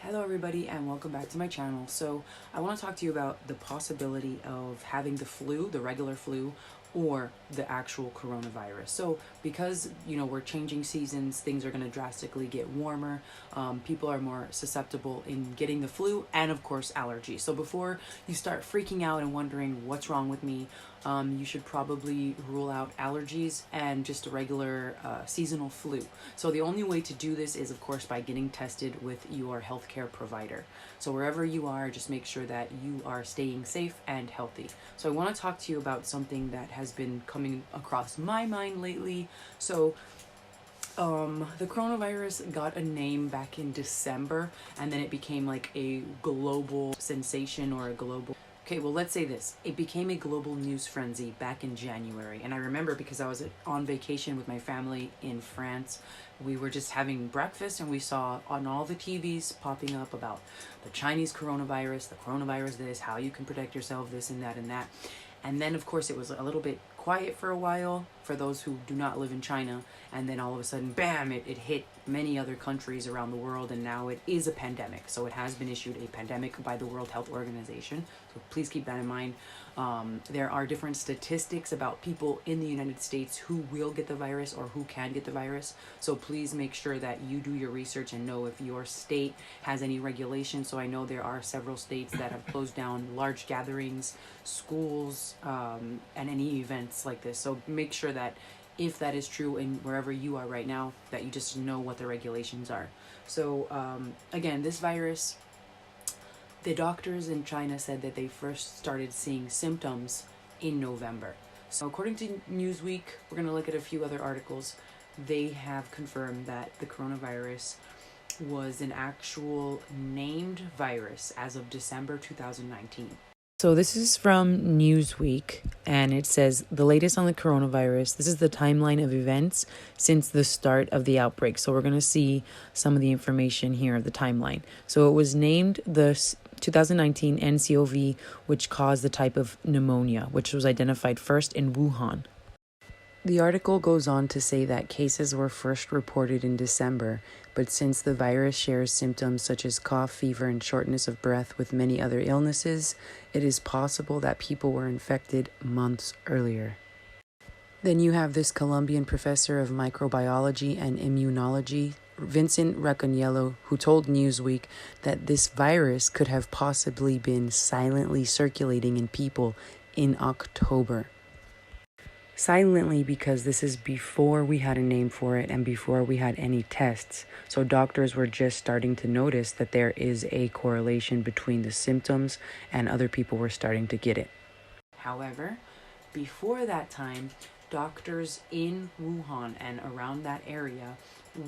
Hello everybody and welcome back to my channel. So I want to talk to you about the possibility of having the flu, the regular flu, or the actual coronavirus. So because we're changing seasons, things are going to drastically get warmer. People are more susceptible in getting the flu and of course allergies. So before you start freaking out and wondering what's wrong with me, you should probably rule out allergies and just a regular seasonal flu. So the only way to do this is of course by getting tested with your healthcare provider. So wherever you are, just make sure that you are staying safe and healthy. So I want to talk to you about something that has been coming across my mind lately. So the coronavirus got a name back in December, and then it became like a global sensation or a global... Okay, well, let's say this. It became a global news frenzy back in January. And I remember because I was on vacation with my family in France. We were just having breakfast and we saw on all the TVs popping up about the Chinese coronavirus, the coronavirus this, how you can protect yourself, this and that and that. And then, of course, it was a little bit quiet for a while for those who do not live in China. And then all of a sudden, bam, it hit many other countries around the world. And now it is a pandemic. So it has been issued a pandemic by the World Health Organization. So please keep that in mind. There are different statistics about people in the United States who will get the virus or who can get the virus. So please make sure that you do your research and know if your state has any regulations. So I know there are several states that have closed down large gatherings, schools, and any events like this. So make sure that if that is true in wherever you are right now, that you just know what the regulations are. So again, this virus, the doctors in China said that they first started seeing symptoms in November. So according to Newsweek, we're going to look at a few other articles. They have confirmed that the coronavirus was an actual named virus as of December 2019. So this is from Newsweek, and it says the latest on the coronavirus. This is the timeline of events since the start of the outbreak. So we're going to see some of the information here of the timeline. So it was named the 2019 nCoV, which caused the type of pneumonia, which was identified first in Wuhan. The article goes on to say that cases were first reported in December, but since the virus shares symptoms such as cough, fever, and shortness of breath with many other illnesses, it is possible that people were infected months earlier. Then you have this Colombian professor of microbiology and immunology, Vincent Racaniello, who told Newsweek that this virus could have possibly been silently circulating in people in October. Silently, because this is before we had a name for it and before we had any tests. So doctors were just starting to notice that there is a correlation between the symptoms and other people were starting to get it. However, before that time, doctors in Wuhan and around that area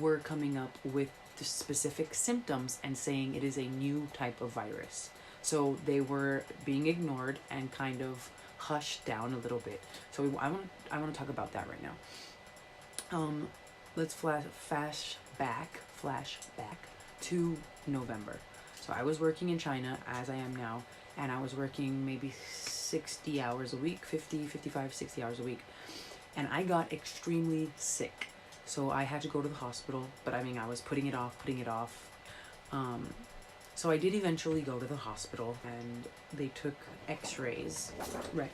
were coming up with the specific symptoms and saying it is a new type of virus. So they were being ignored and kind of hushed down a little bit. So I want to talk about that right now. Let's flash back to November. So I was working in China as I am now, and I was working maybe 60 hours a week, 50, 55, 60 hours a week. And I got extremely sick. So I had to go to the hospital, but I mean, I was putting it off. So I did eventually go to the hospital and they took x-rays. Right.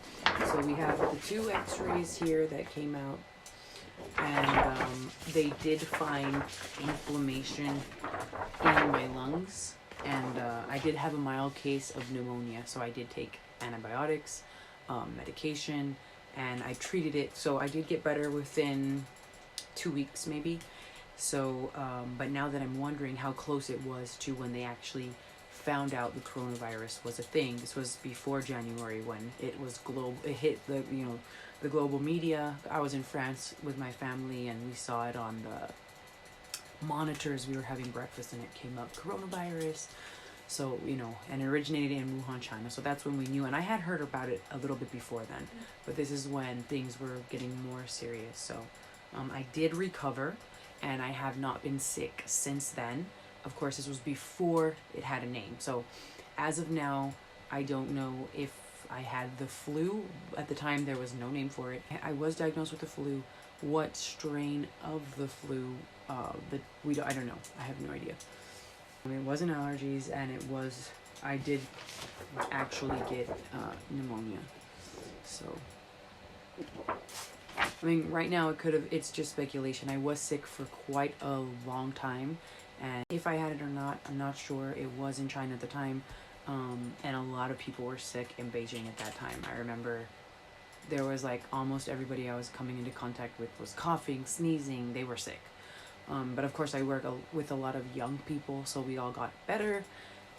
So we have the 2 x-rays here that came out, and they did find inflammation in my lungs, and I did have a mild case of pneumonia. So I did take antibiotics, medication, and I treated it. So I did get better within 2 weeks maybe. So, but now that I'm wondering how close it was to when they actually found out the coronavirus was a thing. This was before January when it was it hit the global media. I was in France with my family and we saw it on the monitors. We were having breakfast and it came up, coronavirus. So, and it originated in Wuhan, China. So that's when we knew. And I had heard about it a little bit before then, but this is when things were getting more serious. So, I did recover. And I have not been sick since then. Of course, this was before it had a name. So as of now, I don't know if I had the flu. At the time, there was no name for it. I was diagnosed with the flu. What strain of the flu? I don't know. I have no idea. It wasn't allergies, and I did actually get pneumonia. So, I mean, right now it's just speculation. I was sick for quite a long time, and if I had it or not, I'm not sure. It was in China at the time, and a lot of people were sick in Beijing at that time. I remember there was like almost everybody I was coming into contact with was coughing, sneezing, they were sick. But of course I work with a lot of young people, so we all got better.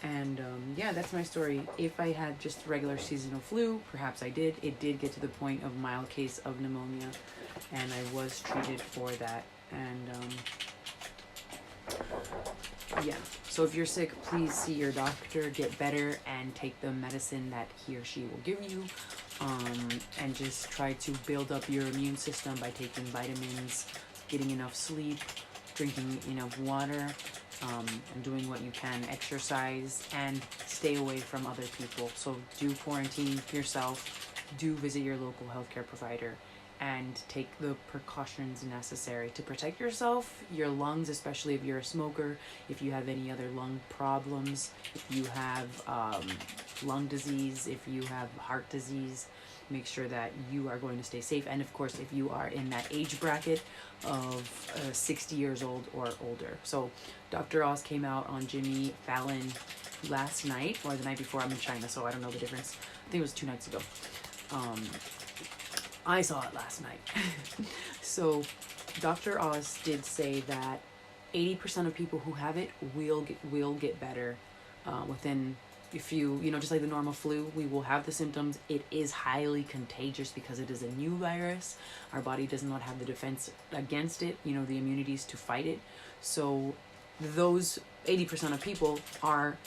And yeah, that's my story. If I had just regular seasonal flu, perhaps I did. It did get to the point of mild case of pneumonia, and I was treated for that. And yeah, so if you're sick, please see your doctor, get better, and take the medicine that he or she will give you. And just try to build up your immune system by taking vitamins, getting enough sleep, drinking enough water, and doing what you can, exercise, and stay away from other people. So do quarantine yourself, do visit your local healthcare provider, and take the precautions necessary to protect yourself, your lungs, especially if you're a smoker, if you have any other lung problems, if you have lung disease, if you have heart disease, make sure that you are going to stay safe. And of course, if you are in that age bracket of 60 years old or older. So Dr. Oz came out on Jimmy Fallon last night, or the night before. I'm in China, so I don't know the difference. I think it was 2 nights ago. I saw it last night. So Dr. Oz did say that 80% of people who have it will get better within, if you just like the normal flu, we will have the symptoms. It is highly contagious because it is a new virus. Our body does not have the defense against it, the immunities to fight it. So those 80% of people are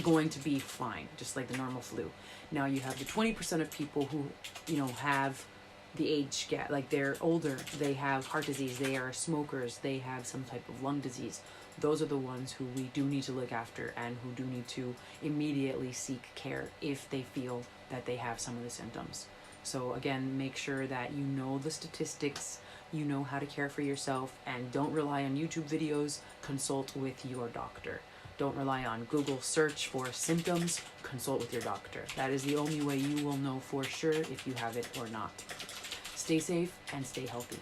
going to be fine, just like the normal flu. Now you have the 20% of people who, have the age gap, like they're older, they have heart disease, they are smokers, they have some type of lung disease. Those are the ones who we do need to look after and who do need to immediately seek care if they feel that they have some of the symptoms. So again, make sure that you know the statistics, you know how to care for yourself, and don't rely on YouTube videos. Consult with your doctor. Don't rely on Google search for symptoms. Consult with your doctor. That is the only way you will know for sure if you have it or not. Stay safe and stay healthy.